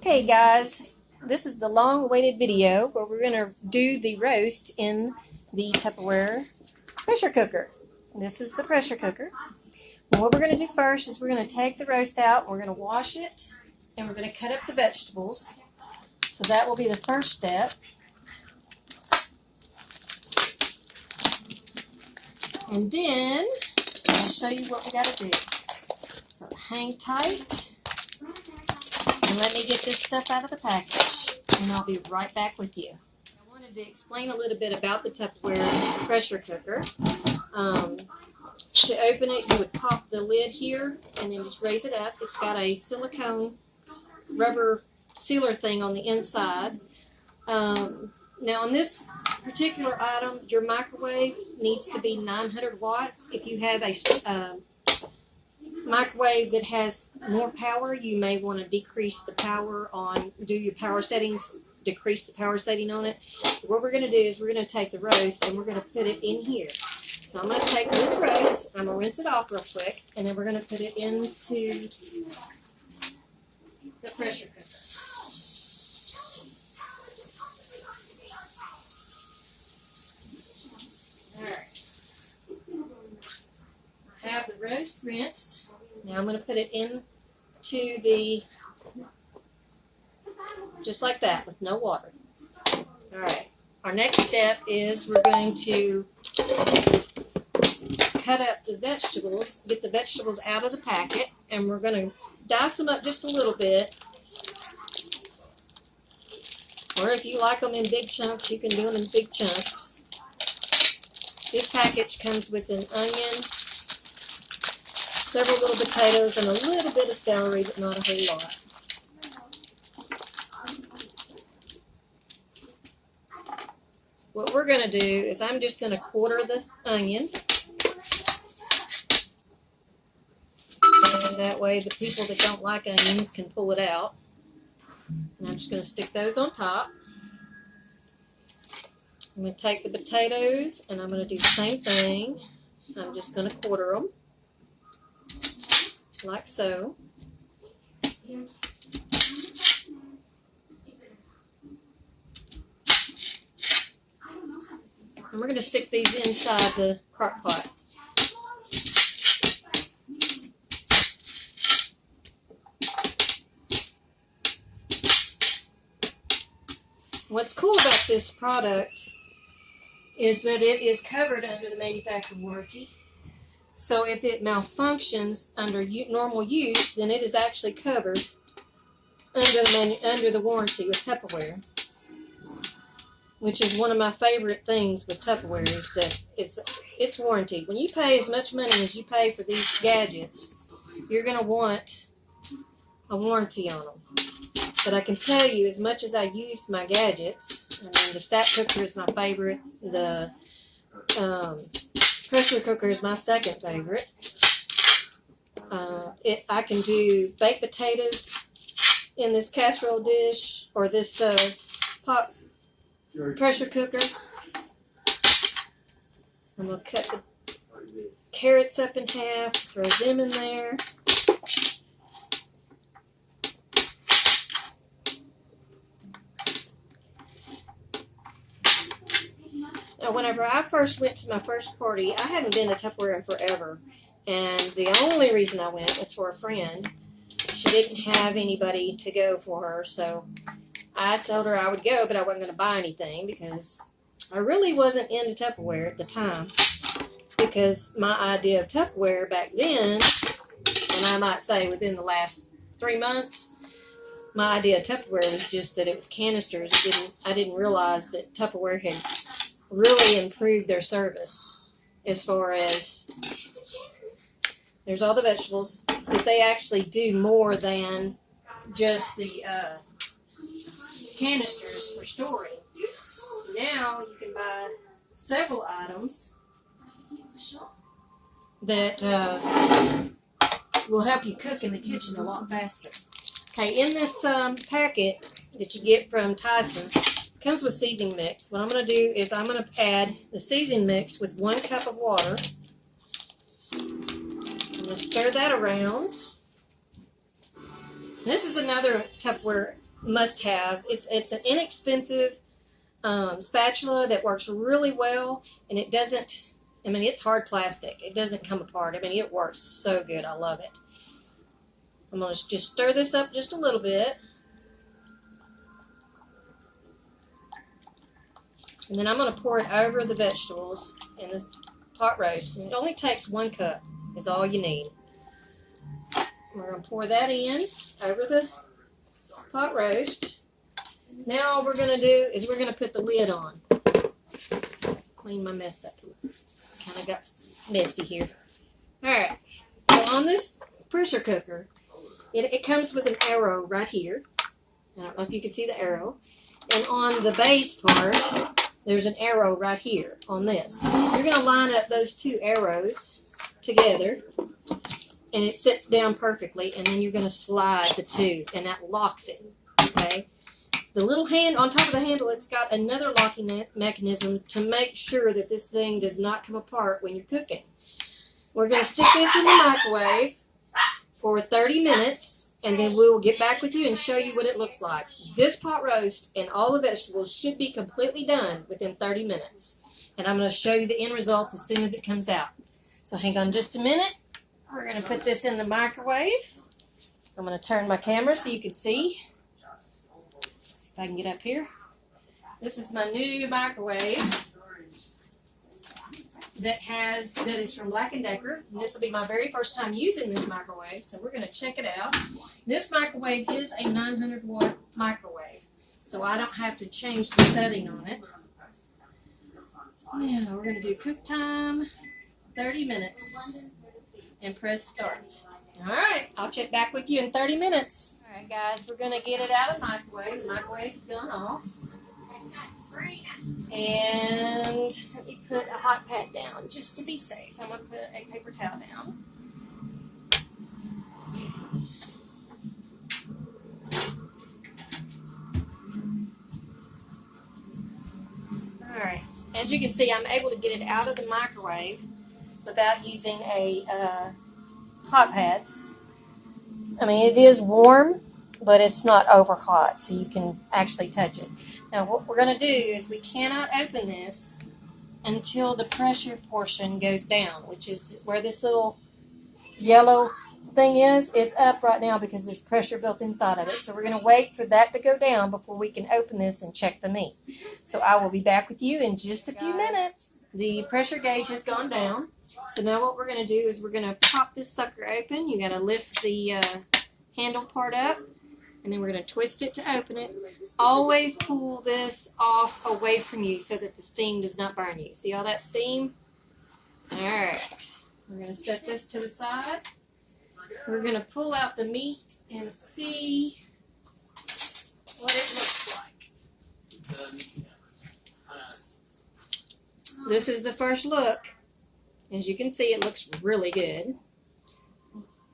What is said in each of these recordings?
Okay guys, this is the long-awaited video where we're going to do the roast in the Tupperware pressure cooker. This is the pressure cooker. And what we're going to do first is we're going to take the roast out, we're going to wash it, and we're going to cut up the vegetables. So that will be the first step. And then I'll show you what we got to do. So hang tight. And let me get this stuff out of the package, and I'll be right back with you. I wanted to explain a little bit about the Tupperware pressure cooker. To open it, you would pop the lid here and then just raise it up. It's got a silicone rubber sealer thing on the inside. Now on this particular item, your microwave needs to be 900 watts. If you have a microwave that has more power, you may want to decrease the power on, do your power settings, decrease the power setting on it. What we're going to do is we're going to take the roast and we're going to put it in here. So I'm going to take this roast, I'm going to rinse it off real quick, and then we're going to put it into the pressure cooker. Alright. I have the roast rinsed. Now I'm going to put it into the, just like that, with no water. Alright, our next step is we're going to cut up the vegetables, get the vegetables out of the packet, and we're going to dice them up just a little bit. Or if you like them in big chunks, you can do them in big chunks. This package comes with an onion, several little potatoes, and a little bit of celery, but not a whole lot. What we're going to do is I'm just going to quarter the onion. And that way the people that don't like onions can pull it out. And I'm just going to stick those on top. I'm going to take the potatoes and I'm going to do the same thing. I'm just going to quarter them. Like so. And we're going to stick these inside the crock pot. What's cool about this product is that it is covered under the manufacturer warranty. So if it malfunctions under normal use, then it is actually covered under the warranty with Tupperware. Which is one of my favorite things with Tupperware, is that it's warranty. When you pay as much money as you pay for these gadgets, you're going to want a warranty on them. But I can tell you, as much as I used my gadgets, I mean, the stack cooker is my favorite, the pressure cooker is my second favorite. I can do baked potatoes in this casserole dish, or this pressure cooker. I'm going to cut the carrots up in half, throw them in there. Now, whenever I first went to my first party, I hadn't been to Tupperware in forever. And the only reason I went was for a friend. She didn't have anybody to go for her, so I told her I would go, but I wasn't going to buy anything because I really wasn't into Tupperware at the time. Because my idea of Tupperware back then, and I might say within the last 3 months, my idea of Tupperware was just that it was canisters. I didn't realize that Tupperware had really improved their service as far as, there's all the vegetables, but they actually do more than just the canisters for storing. Now you can buy several items that will help you cook in the kitchen a lot faster. Okay, in this packet that you get from Tyson, it comes with seasoning mix. What I'm going to do is I'm going to add the seasoning mix with 1 cup of water. I'm going to stir that around. This is another Tupperware must have. It's an inexpensive spatula that works really well, and it doesn't, I mean, it's hard plastic. It doesn't come apart. I mean, it works so good. I love it. I'm going to just stir this up just a little bit. And then I'm going to pour it over the vegetables in this pot roast. And it only takes 1 cup is all you need. We're going to pour that in over the pot roast. Now all we're going to do is we're going to put the lid on. Clean my mess up. Kind of got messy here. Alright, so on this pressure cooker, it comes with an arrow right here. I don't know if you can see the arrow. And on the base part, there's an arrow right here on this. You're going to line up those 2 arrows together, and it sits down perfectly, and then you're going to slide the 2, and that locks it. Okay? The little hand on top of the handle, it's got another locking mechanism to make sure that this thing does not come apart when you're cooking. We're going to stick this in the microwave for 30 minutes, and then we will get back with you and show you what it looks like. This pot roast and all the vegetables should be completely done within 30 minutes. And I'm going to show you the end results as soon as it comes out. So hang on just a minute. We're going to put this in the microwave. I'm going to turn my camera so you can see. See if I can get up here. This is my new microwave that is from Black & Decker. And this will be my very first time using this microwave, so we're going to check it out. This microwave is a 900-watt microwave, so I don't have to change the setting on it. Now we're going to do cook time, 30 minutes, and press start. All right, I'll check back with you in 30 minutes. All right, guys, we're going to get it out of the microwave. The microwave's gone off. And let me put a hot pad down just to be safe. I'm going to put a paper towel down. Alright, as you can see, I'm able to get it out of the microwave without using a hot pads. I mean, it is warm, but it's not over hot, so you can actually touch it. Now, what we're going to do is we cannot open this until the pressure portion goes down, which is where this little yellow thing is. It's up right now because there's pressure built inside of it. So we're going to wait for that to go down before we can open this and check the meat. So I will be back with you in just a few minutes. The pressure gauge has gone down. So now what we're going to do is we're going to pop this sucker open. You got to lift the handle part up. And then we're going to twist it to open it. Always pull this off away from you so that the steam does not burn you. See all that steam? Alright. We're going to set this to the side. We're going to pull out the meat and see what it looks like. This is the first look. As you can see, it looks really good.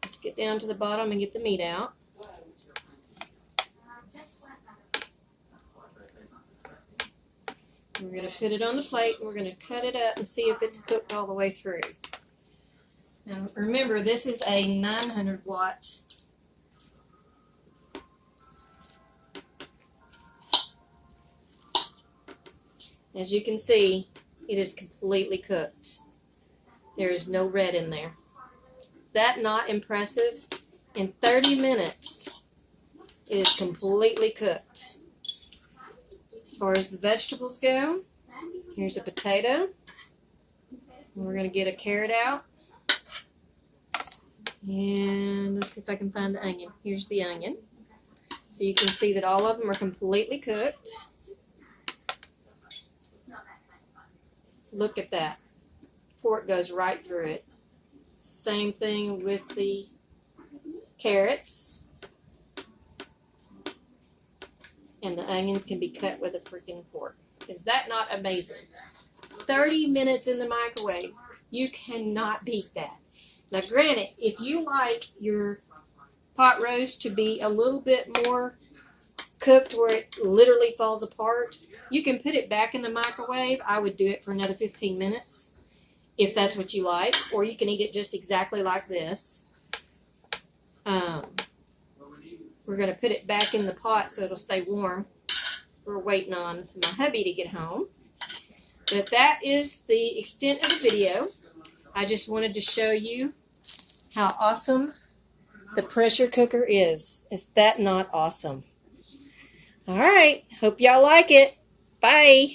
Let's get down to the bottom and get the meat out. We're going to put it on the plate, and we're going to cut it up and see if it's cooked all the way through. Now, remember, this is a 900-watt. As you can see, it is completely cooked. There is no red in there. That not impressive? In 30 minutes, it is completely cooked. As far as the vegetables go, here's a potato. We're going to get a carrot out. And let's see if I can find the onion. Here's the onion. So you can see that all of them are completely cooked. Look at that. Fork goes right through it. Same thing with the carrots. And the onions can be cut with a freaking fork. Is that not amazing? 30 minutes in the microwave. You cannot beat that. Now granted, if you like your pot roast to be a little bit more cooked where it literally falls apart, you can put it back in the microwave. I would do it for another 15 minutes if that's what you like. Or you can eat it just exactly like this. We're going to put it back in the pot so it'll stay warm. We're waiting on my hubby to get home. But that is the extent of the video. I just wanted to show you how awesome the pressure cooker is. Is that not awesome? All right. Hope y'all like it. Bye.